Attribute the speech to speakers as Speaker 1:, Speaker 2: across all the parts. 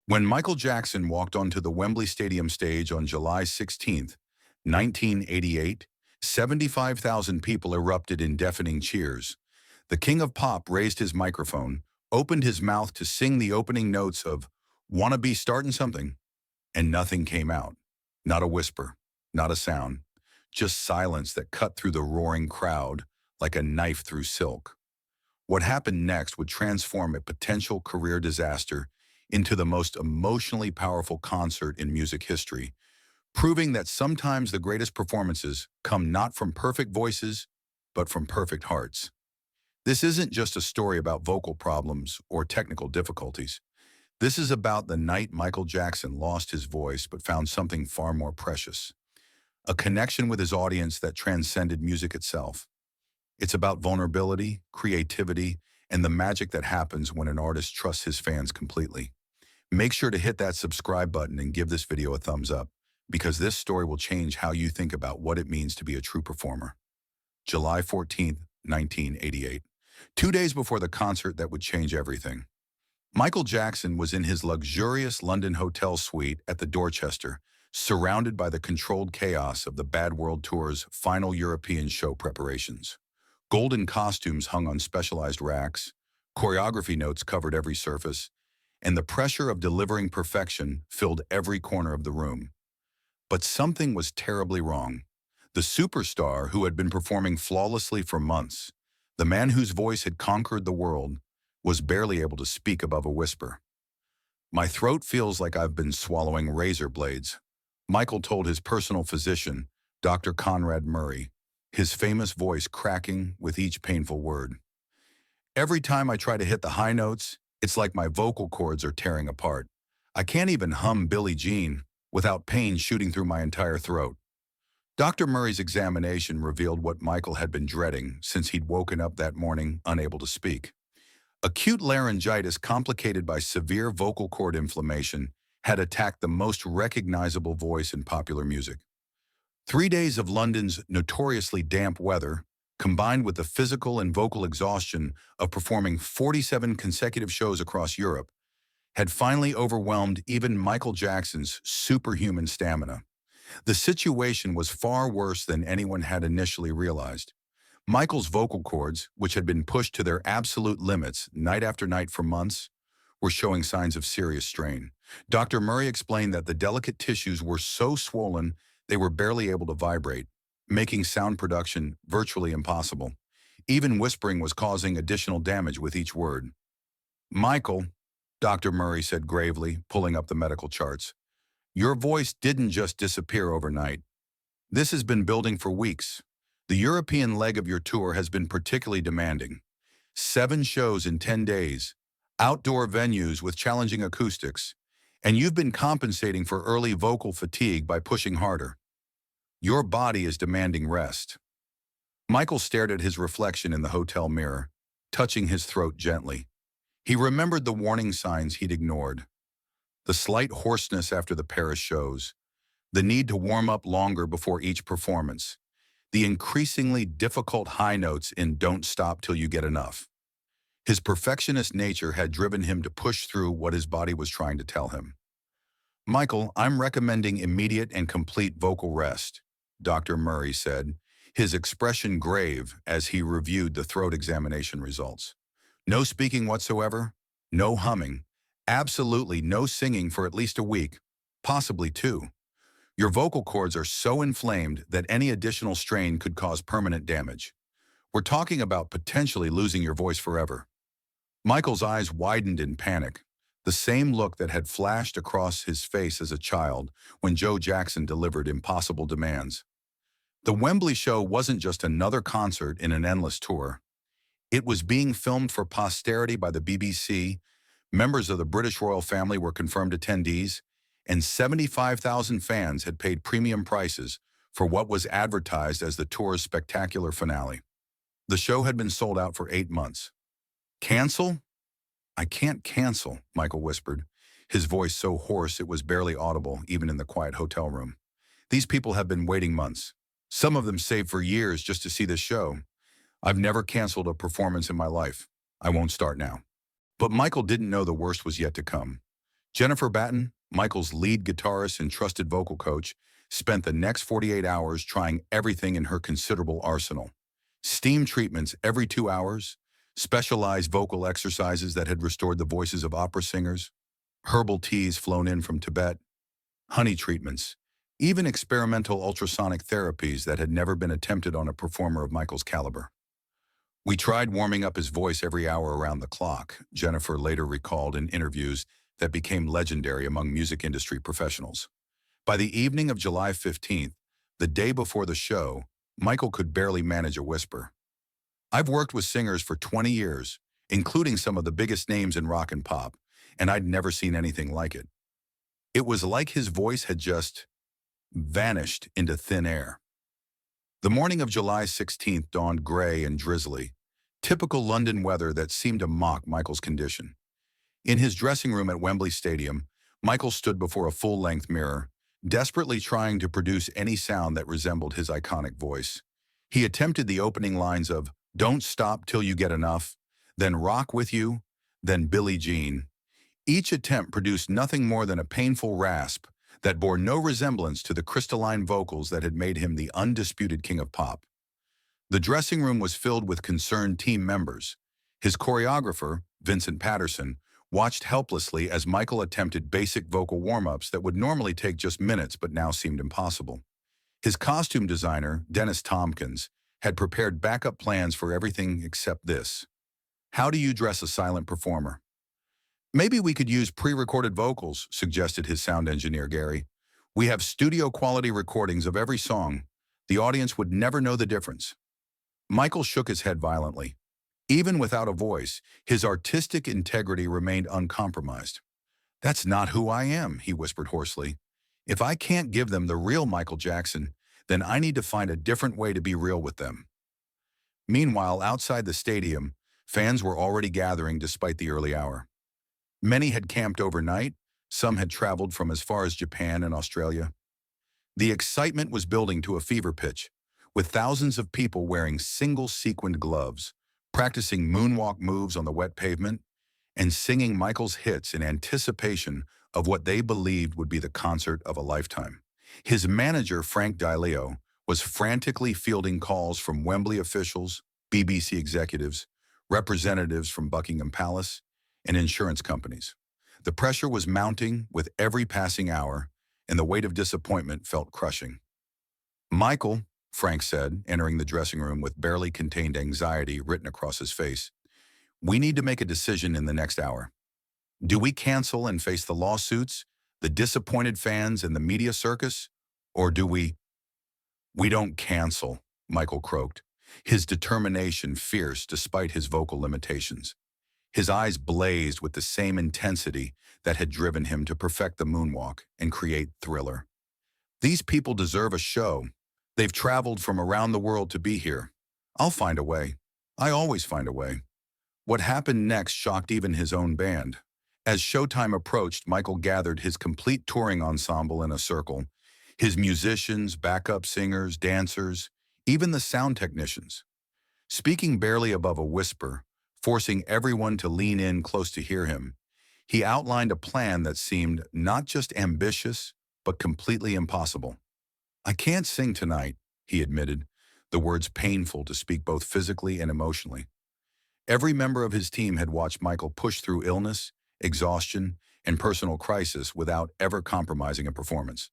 Speaker 1: When Michael Jackson walked onto the Wembley Stadium stage on July 16th, 1988, 75,000 people erupted in deafening cheers. The king of pop raised his microphone, opened his mouth to sing the opening notes of "Wanna Be Startin' Something," and nothing came out. Not a whisper, not a sound, just silence that cut through the roaring crowd like a knife through silk. What happened next would transform a potential career disaster into the most emotionally powerful concert in music history, proving that sometimes the greatest performances come not from perfect voices, but from perfect hearts. This isn't just a story about vocal problems or technical difficulties. This is about the night Michael Jackson lost his voice but found something far more precious, a connection with his audience that transcended music itself. It's about vulnerability, creativity, and the magic that happens when an artist trusts his fans completely. Make sure to hit that subscribe button and give this video a thumbs up, because this story will change how you think about what it means to be a true performer. July 14th, 1988. 2 days before the concert that would change everything. Michael Jackson was in his luxurious London hotel suite at the Dorchester, surrounded by the controlled chaos of the Bad World Tour's final European show preparations. Golden costumes hung on specialized racks, choreography notes covered every surface, and the pressure of delivering perfection filled every corner of the room. But something was terribly wrong. The superstar who had been performing flawlessly for months, the man whose voice had conquered the world, was barely able to speak above a whisper. "My throat feels like I've been swallowing razor blades," Michael told his personal physician, Dr. Conrad Murray, his famous voice cracking with each painful word. "Every time I try to hit the high notes, it's like my vocal cords are tearing apart. I can't even hum Billie Jean without pain shooting through my entire throat." Dr. Murray's examination revealed what Michael had been dreading since he'd woken up that morning unable to speak. Acute laryngitis complicated by severe vocal cord inflammation had attacked the most recognizable voice in popular music. 3 days of London's notoriously damp weather, combined with the physical and vocal exhaustion of performing 47 consecutive shows across Europe, had finally overwhelmed even Michael Jackson's superhuman stamina. The situation was far worse than anyone had initially realized. Michael's vocal cords, which had been pushed to their absolute limits night after night for months, were showing signs of serious strain. Dr. Murray explained that the delicate tissues were so swollen they were barely able to vibrate, making sound production virtually impossible. Even whispering was causing additional damage with each word. "Michael," Dr. Murray said gravely, pulling up the medical charts, "your voice didn't just disappear overnight. This has been building for weeks. The European leg of your tour has been particularly demanding. 7 shows in 10 days, outdoor venues with challenging acoustics, and you've been compensating for early vocal fatigue by pushing harder. Your body is demanding rest." Michael stared at his reflection in the hotel mirror, touching his throat gently. He remembered the warning signs he'd ignored. The slight hoarseness after the Paris shows, the need to warm up longer before each performance, the increasingly difficult high notes in "Don't Stop Till You Get Enough." His perfectionist nature had driven him to push through what his body was trying to tell him. "Michael, I'm recommending immediate and complete vocal rest," Dr. Murray said, his expression grave as he reviewed the throat examination results. "No speaking whatsoever, no humming, absolutely no singing for at least a week, possibly 2. Your vocal cords are so inflamed that any additional strain could cause permanent damage. We're talking about potentially losing your voice forever." Michael's eyes widened in panic, the same look that had flashed across his face as a child when Joe Jackson delivered impossible demands. The Wembley show wasn't just another concert in an endless tour. It was being filmed for posterity by the BBC, members of the British royal family were confirmed attendees, and 75,000 fans had paid premium prices for what was advertised as the tour's spectacular finale. The show had been sold out for 8 months. "Cancel? I can't cancel," Michael whispered, his voice so hoarse it was barely audible even in the quiet hotel room. "These people have been waiting months. Some of them saved for years just to see this show. I've never canceled a performance in my life. I won't start now." But Michael didn't know the worst was yet to come. Jennifer Batten, Michael's lead guitarist and trusted vocal coach, spent the next 48 hours trying everything in her considerable arsenal. Steam treatments every 2 hours, specialized vocal exercises that had restored the voices of opera singers, herbal teas flown in from Tibet, honey treatments, even experimental ultrasonic therapies that had never been attempted on a performer of Michael's caliber. We tried warming up his voice every hour around the clock, Jennifer later recalled in interviews that became legendary among music industry professionals. By the evening of July 15th, the day before the show, Michael could barely manage a whisper. "I've worked with singers for 20 years, including some of the biggest names in rock and pop, and I'd never seen anything like it." It was like his voice had just vanished into thin air. The morning of July 16th dawned gray and drizzly, typical London weather that seemed to mock Michael's condition. In his dressing room at Wembley Stadium, Michael stood before a full-length mirror, desperately trying to produce any sound that resembled his iconic voice. He attempted the opening lines of "Don't Stop Till You Get Enough," then "Rock With You," then "Billie Jean." Each attempt produced nothing more than a painful rasp that bore no resemblance to the crystalline vocals that had made him the undisputed king of pop. The dressing room was filled with concerned team members. His choreographer, Vincent Patterson, watched helplessly as Michael attempted basic vocal warm-ups that would normally take just minutes but now seemed impossible. His costume designer, Dennis Tompkins, had prepared backup plans for everything except this. How do you dress a silent performer? "Maybe we could use pre-recorded vocals," suggested his sound engineer, Gary. "We have studio-quality recordings of every song. The audience would never know the difference." Michael shook his head violently. Even without a voice, his artistic integrity remained uncompromised. "That's not who I am," he whispered hoarsely. "If I can't give them the real Michael Jackson, then I need to find a different way to be real with them." Meanwhile, outside the stadium, fans were already gathering despite the early hour. Many had camped overnight, some had traveled from as far as Japan and Australia. The excitement was building to a fever pitch, with thousands of people wearing single-sequined gloves, practicing moonwalk moves on the wet pavement, and singing Michael's hits in anticipation of what they believed would be the concert of a lifetime. His manager, Frank Dileo, was frantically fielding calls from Wembley officials, BBC executives, representatives from Buckingham Palace, and insurance companies. The pressure was mounting with every passing hour, and the weight of disappointment felt crushing. "Michael," Frank said, entering the dressing room with barely contained anxiety written across his face, "we need to make a decision in the next hour. Do we cancel and face the lawsuits, the disappointed fans, and the media circus? Or do we—" "We don't cancel," Michael croaked, his determination fierce despite his vocal limitations. His eyes blazed with the same intensity that had driven him to perfect the moonwalk and create Thriller. "These people deserve a show. They've traveled from around the world to be here. I'll find a way. I always find a way." What happened next shocked even his own band. As showtime approached, Michael gathered his complete touring ensemble in a circle. His musicians, backup singers, dancers, even the sound technicians. Speaking barely above a whisper, forcing everyone to lean in close to hear him, he outlined a plan that seemed not just ambitious, but completely impossible. "I can't sing tonight," he admitted, the words painful to speak both physically and emotionally. Every member of his team had watched Michael push through illness, exhaustion, and personal crisis without ever compromising a performance.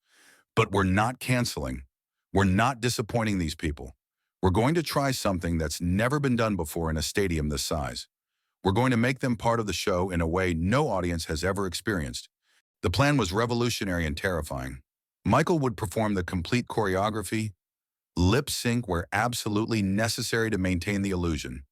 Speaker 1: "But we're not canceling. We're not disappointing these people. We're going to try something that's never been done before in a stadium this size. We're going to make them part of the show in a way no audience has ever experienced." The plan was revolutionary and terrifying. Michael would perform the complete choreography, lip sync where absolutely necessary to maintain the illusion.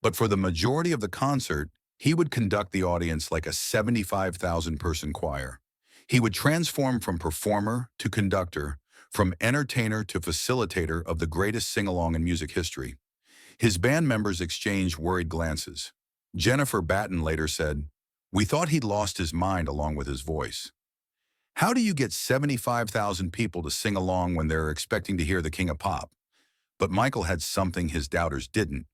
Speaker 1: But for the majority of the concert, he would conduct the audience like a 75,000-person choir. He would transform from performer to conductor, from entertainer to facilitator of the greatest sing-along in music history. His band members exchanged worried glances. Jennifer Batten later said, "We thought he'd lost his mind along with his voice." How do you get 75,000 people to sing along when they're expecting to hear the king of pop? But Michael had something his doubters didn't,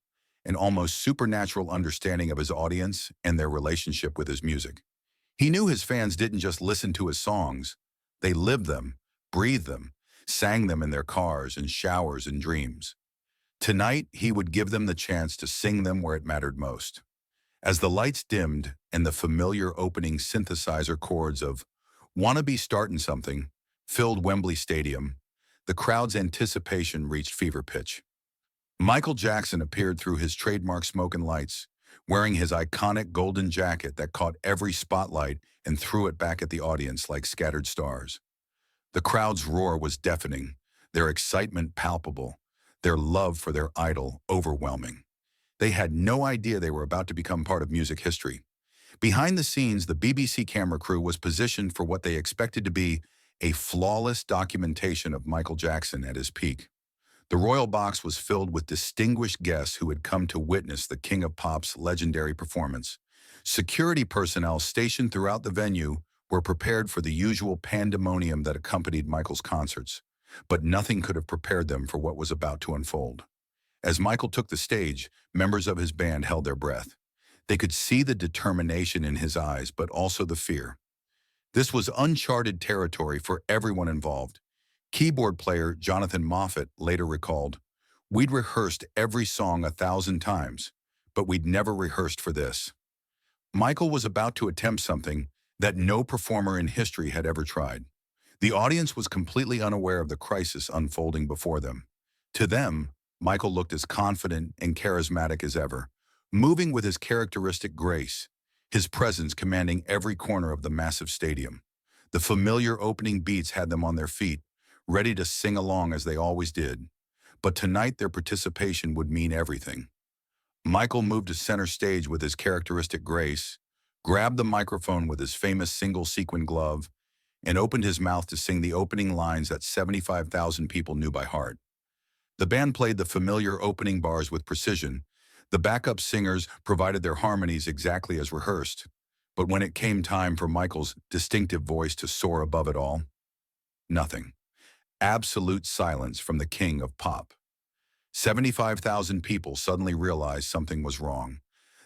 Speaker 1: an almost supernatural understanding of his audience and their relationship with his music. He knew his fans didn't just listen to his songs. They lived them, breathed them, sang them in their cars and showers and dreams. Tonight, he would give them the chance to sing them where it mattered most. As the lights dimmed and the familiar opening synthesizer chords of "Wanna Be Startin' Something" filled Wembley Stadium, the crowd's anticipation reached fever pitch. Michael Jackson appeared through his trademark smoke and lights, wearing his iconic golden jacket that caught every spotlight and threw it back at the audience like scattered stars. The crowd's roar was deafening, their excitement palpable, their love for their idol overwhelming. They had no idea they were about to become part of music history. Behind the scenes, the BBC camera crew was positioned for what they expected to be a flawless documentation of Michael Jackson at his peak. The royal box was filled with distinguished guests who had come to witness the King of Pop's legendary performance. Security personnel stationed throughout the venue were prepared for the usual pandemonium that accompanied Michael's concerts, but nothing could have prepared them for what was about to unfold. As Michael took the stage, members of his band held their breath. They could see the determination in his eyes, but also the fear. This was uncharted territory for everyone involved. Keyboard player Jonathan Moffat later recalled, "We'd rehearsed every song 1,000 times, but we'd never rehearsed for this." Michael was about to attempt something that no performer in history had ever tried. The audience was completely unaware of the crisis unfolding before them. To them, Michael looked as confident and charismatic as ever, moving with his characteristic grace, his presence commanding every corner of the massive stadium. The familiar opening beats had them on their feet, ready to sing along as they always did. But tonight their participation would mean everything. Michael moved to center stage with his characteristic grace, grabbed the microphone with his famous single sequin glove, and opened his mouth to sing the opening lines that 75,000 people knew by heart. The band played the familiar opening bars with precision. The backup singers provided their harmonies exactly as rehearsed. But when it came time for Michael's distinctive voice to soar above it all, nothing. Absolute silence from the king of pop. 75,000 people suddenly realized something was wrong.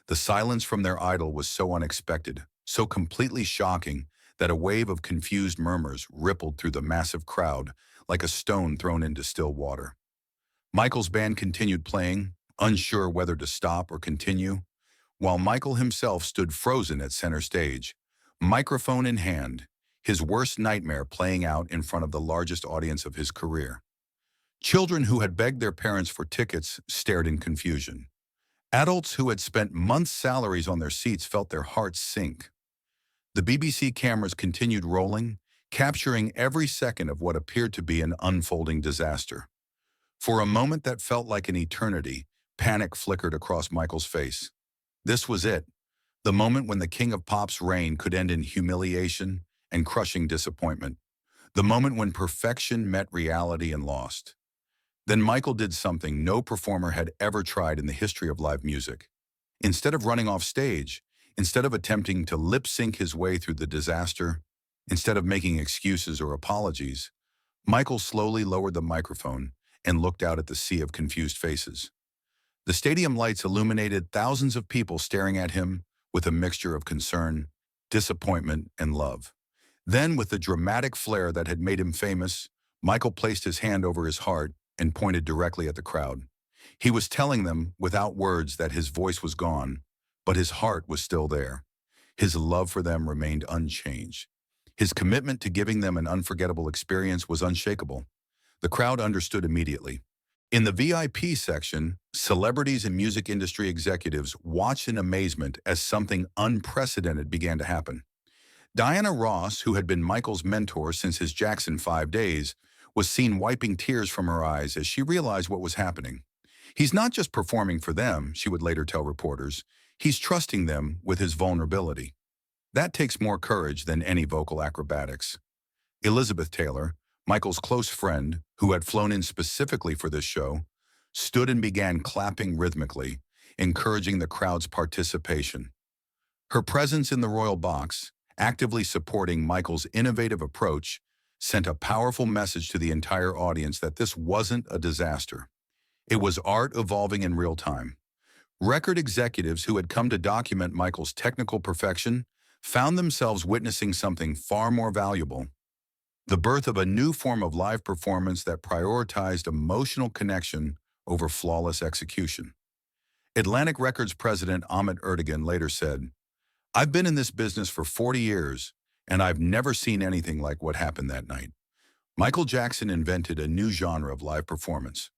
Speaker 1: The silence from their idol was so unexpected, so completely shocking, that a wave of confused murmurs rippled through the massive crowd like a stone thrown into still water. Michael's band continued playing, unsure whether to stop or continue, while Michael himself stood frozen at center stage, microphone in hand, his worst nightmare playing out in front of the largest audience of his career. Children who had begged their parents for tickets stared in confusion. Adults who had spent months' salaries on their seats felt their hearts sink. The BBC cameras continued rolling, capturing every second of what appeared to be an unfolding disaster. For a moment that felt like an eternity, panic flickered across Michael's face. This was it, the moment when the King of Pop's reign could end in humiliation and crushing disappointment. The moment when perfection met reality and lost. Then Michael did something no performer had ever tried in the history of live music. Instead of running off stage, instead of attempting to lip-sync his way through the disaster, instead of making excuses or apologies, Michael slowly lowered the microphone and looked out at the sea of confused faces. The stadium lights illuminated thousands of people staring at him with a mixture of concern, disappointment, and love. Then, with the dramatic flair that had made him famous, Michael placed his hand over his heart and pointed directly at the crowd. He was telling them, without words, that his voice was gone, but his heart was still there. His love for them remained unchanged. His commitment to giving them an unforgettable experience was unshakable. The crowd understood immediately. In the VIP section, celebrities and music industry executives watched in amazement as something unprecedented began to happen. Diana Ross, who had been Michael's mentor since his Jackson 5 days, was seen wiping tears from her eyes as she realized what was happening. "He's not just performing for them," she would later tell reporters. "He's trusting them with his vulnerability." That takes more courage than any vocal acrobatics. Elizabeth Taylor, Michael's close friend, who had flown in specifically for this show, stood and began clapping rhythmically, encouraging the crowd's participation. Her presence in the royal box, actively supporting Michael's innovative approach, sent a powerful message to the entire audience that this wasn't a disaster. It was art evolving in real time. Record executives who had come to document Michael's technical perfection found themselves witnessing something far more valuable: the birth of a new form of live performance that prioritized emotional connection over flawless execution. Atlantic Records president Ahmet Ertegun later said, "I've been in this business for 40 years, and I've never seen anything like what happened that night." Michael Jackson invented a new genre of live performance.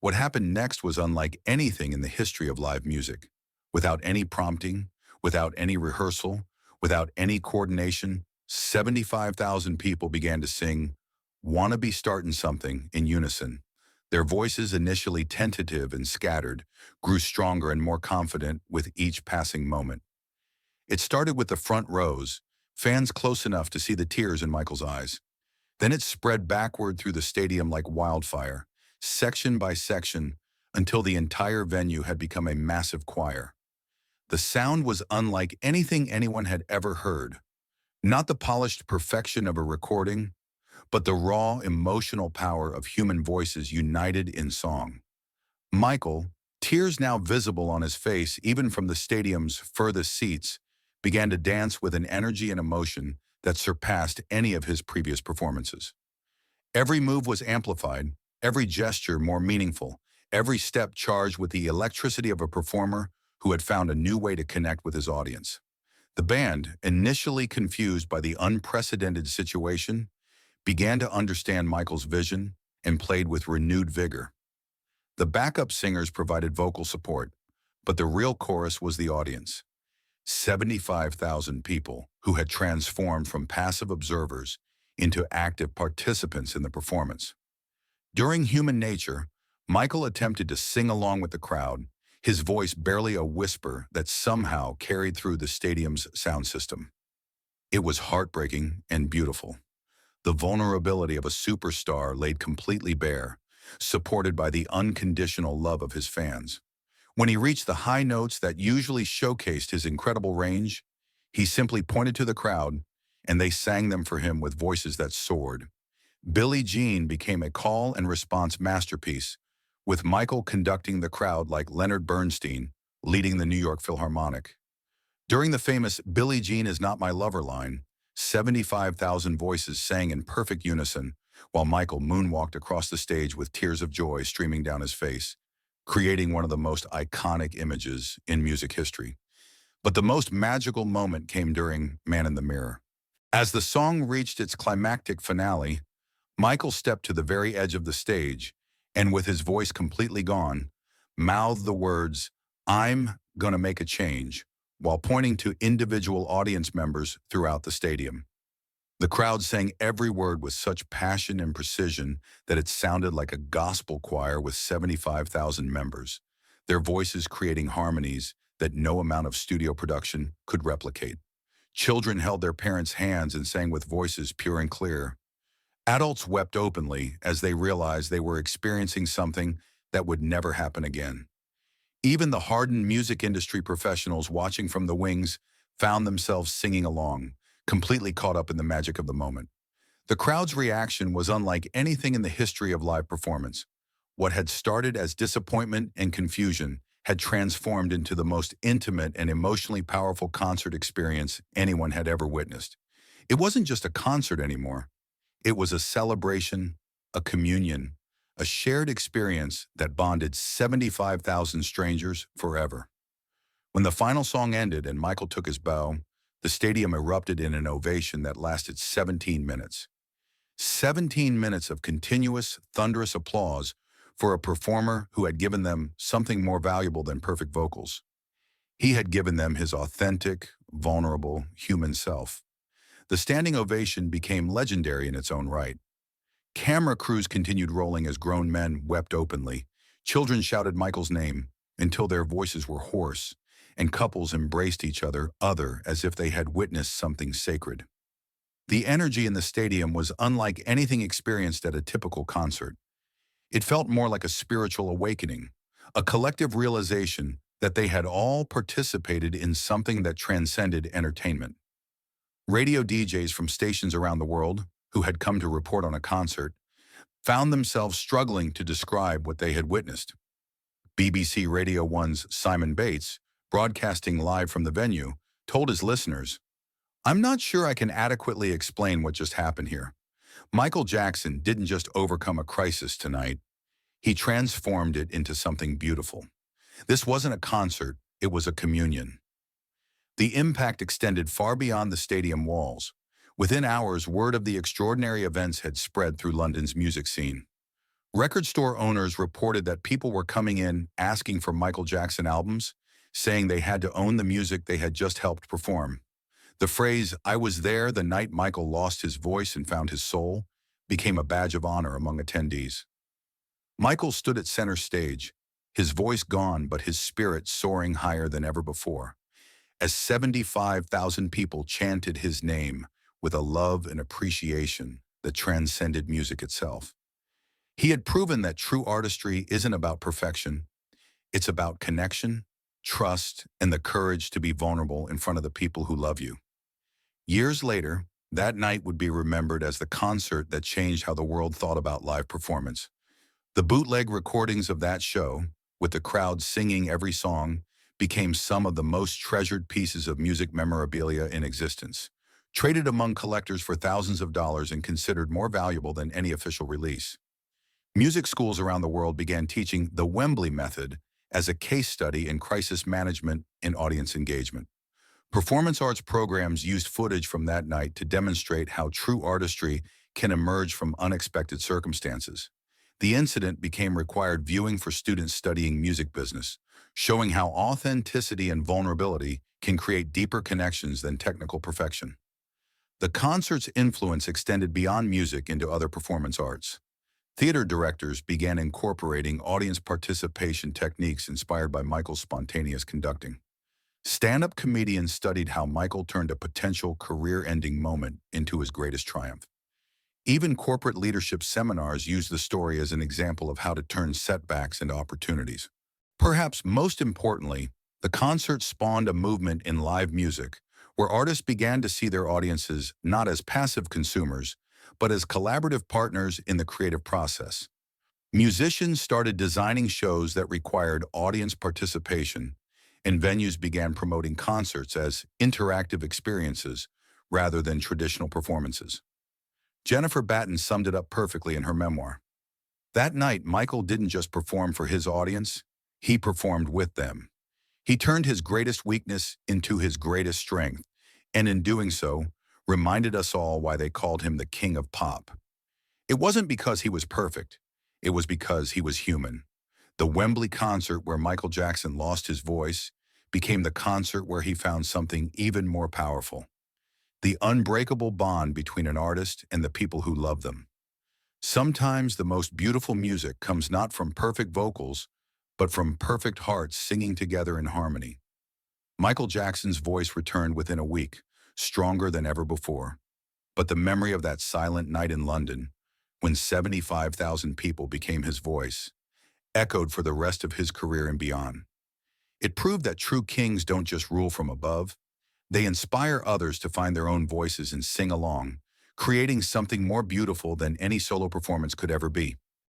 Speaker 1: What happened next was unlike anything in the history of live music. Without any prompting, without any rehearsal, without any coordination, 75,000 people began to sing "Wanna Be Startin' Something" in unison. Their voices, initially tentative and scattered, grew stronger and more confident with each passing moment. It started with the front rows, fans close enough to see the tears in Michael's eyes. Then it spread backward through the stadium like wildfire, section by section, until the entire venue had become a massive choir. The sound was unlike anything anyone had ever heard. Not the polished perfection of a recording, but the raw, emotional power of human voices united in song. Michael, tears now visible on his face even from the stadium's furthest seats, began to dance with an energy and emotion that surpassed any of his previous performances. Every move was amplified, every gesture more meaningful, every step charged with the electricity of a performer who had found a new way to connect with his audience. The band, initially confused by the unprecedented situation, began to understand Michael's vision and played with renewed vigor. The backup singers provided vocal support, but the real chorus was the audience. 75,000 people who had transformed from passive observers into active participants in the performance. During Human Nature, Michael attempted to sing along with the crowd, his voice barely a whisper that somehow carried through the stadium's sound system. It was heartbreaking and beautiful. The vulnerability of a superstar laid completely bare, supported by the unconditional love of his fans. When he reached the high notes that usually showcased his incredible range, he simply pointed to the crowd, and they sang them for him with voices that soared. Billie Jean became a call and response masterpiece, with Michael conducting the crowd like Leonard Bernstein, leading the New York Philharmonic. During the famous "Billie Jean is not my lover" line, 75,000 voices sang in perfect unison, while Michael moonwalked across the stage with tears of joy streaming down his face, creating one of the most iconic images in music history. But the most magical moment came during "Man in the Mirror." As the song reached its climactic finale, Michael stepped to the very edge of the stage and, with his voice completely gone, mouthed the words, "I'm gonna make a change," while pointing to individual audience members throughout the stadium. The crowd sang every word with such passion and precision that it sounded like a gospel choir with 75,000 members, their voices creating harmonies that no amount of studio production could replicate. Children held their parents' hands and sang with voices pure and clear. Adults wept openly as they realized they were experiencing something that would never happen again. Even the hardened music industry professionals watching from the wings found themselves singing along, completely caught up in the magic of the moment. The crowd's reaction was unlike anything in the history of live performance. What had started as disappointment and confusion had transformed into the most intimate and emotionally powerful concert experience anyone had ever witnessed. It wasn't just a concert anymore. It was a celebration, a communion, a shared experience that bonded 75,000 strangers forever. When the final song ended and Michael took his bow, the stadium erupted in an ovation that lasted 17 minutes. 17 minutes of continuous, thunderous applause for a performer who had given them something more valuable than perfect vocals. He had given them his authentic, vulnerable, human self. The standing ovation became legendary in its own right. Camera crews continued rolling as grown men wept openly. Children shouted Michael's name until their voices were hoarse, and couples embraced each other as if they had witnessed something sacred. The energy in the stadium was unlike anything experienced at a typical concert. It felt more like a spiritual awakening, a collective realization that they had all participated in something that transcended entertainment. Radio DJs from stations around the world, who had come to report on a concert, found themselves struggling to describe what they had witnessed. BBC Radio 1's Simon Bates, broadcasting live from the venue, told his listeners, I'm not sure I can adequately explain what just happened here. Michael Jackson didn't just overcome a crisis tonight, he transformed it into something beautiful. This wasn't a concert, it was a communion. The impact extended far beyond the stadium walls. Within hours, word of the extraordinary events had spread through London's music scene. Record store owners reported that people were coming in asking for Michael Jackson albums, saying they had to own the music they had just helped perform. The phrase, "I was there the night Michael lost his voice and found his soul," became a badge of honor among attendees. Michael stood at center stage, his voice gone but his spirit soaring higher than ever before, as 75,000 people chanted his name with a love and appreciation that transcended music itself. He had proven that true artistry isn't about perfection, it's about connection, trust, and the courage to be vulnerable in front of the people who love you. Years later, that night would be remembered as the concert that changed how the world thought about live performance. The bootleg recordings of that show, with the crowd singing every song, became some of the most treasured pieces of music memorabilia in existence, traded among collectors for thousands of dollars and considered more valuable than any official release. Music schools around the world began teaching the Wembley method as a case study in crisis management and audience engagement. Performance arts programs used footage from that night to demonstrate how true artistry can emerge from unexpected circumstances. The incident became required viewing for students studying music business, showing how authenticity and vulnerability can create deeper connections than technical perfection. The concert's influence extended beyond music into other performance arts. Theater directors began incorporating audience participation techniques inspired by Michael's spontaneous conducting. Stand-up comedians studied how Michael turned a potential career-ending moment into his greatest triumph. Even corporate leadership seminars used the story as an example of how to turn setbacks into opportunities. Perhaps most importantly, the concert spawned a movement in live music where artists began to see their audiences not as passive consumers, but as collaborative partners in the creative process. Musicians started designing shows that required audience participation, and venues began promoting concerts as interactive experiences rather than traditional performances. Jennifer Batten summed it up perfectly in her memoir. That night, Michael didn't just perform for his audience, he performed with them. He turned his greatest weakness into his greatest strength, and in doing so, reminded us all why they called him the King of Pop. It wasn't because he was perfect, it was because he was human. The Wembley concert where Michael Jackson lost his voice became the concert where he found something even more powerful: the unbreakable bond between an artist and the people who love them. Sometimes the most beautiful music comes not from perfect vocals, but from perfect hearts singing together in harmony. Michael Jackson's voice returned within a week, stronger than ever before. But the memory of that silent night in London, when 75,000 people became his voice, echoed for the rest of his career and beyond. It proved that true kings don't just rule from above, they inspire others to find their own voices and sing along, creating something more beautiful than any solo performance could ever be.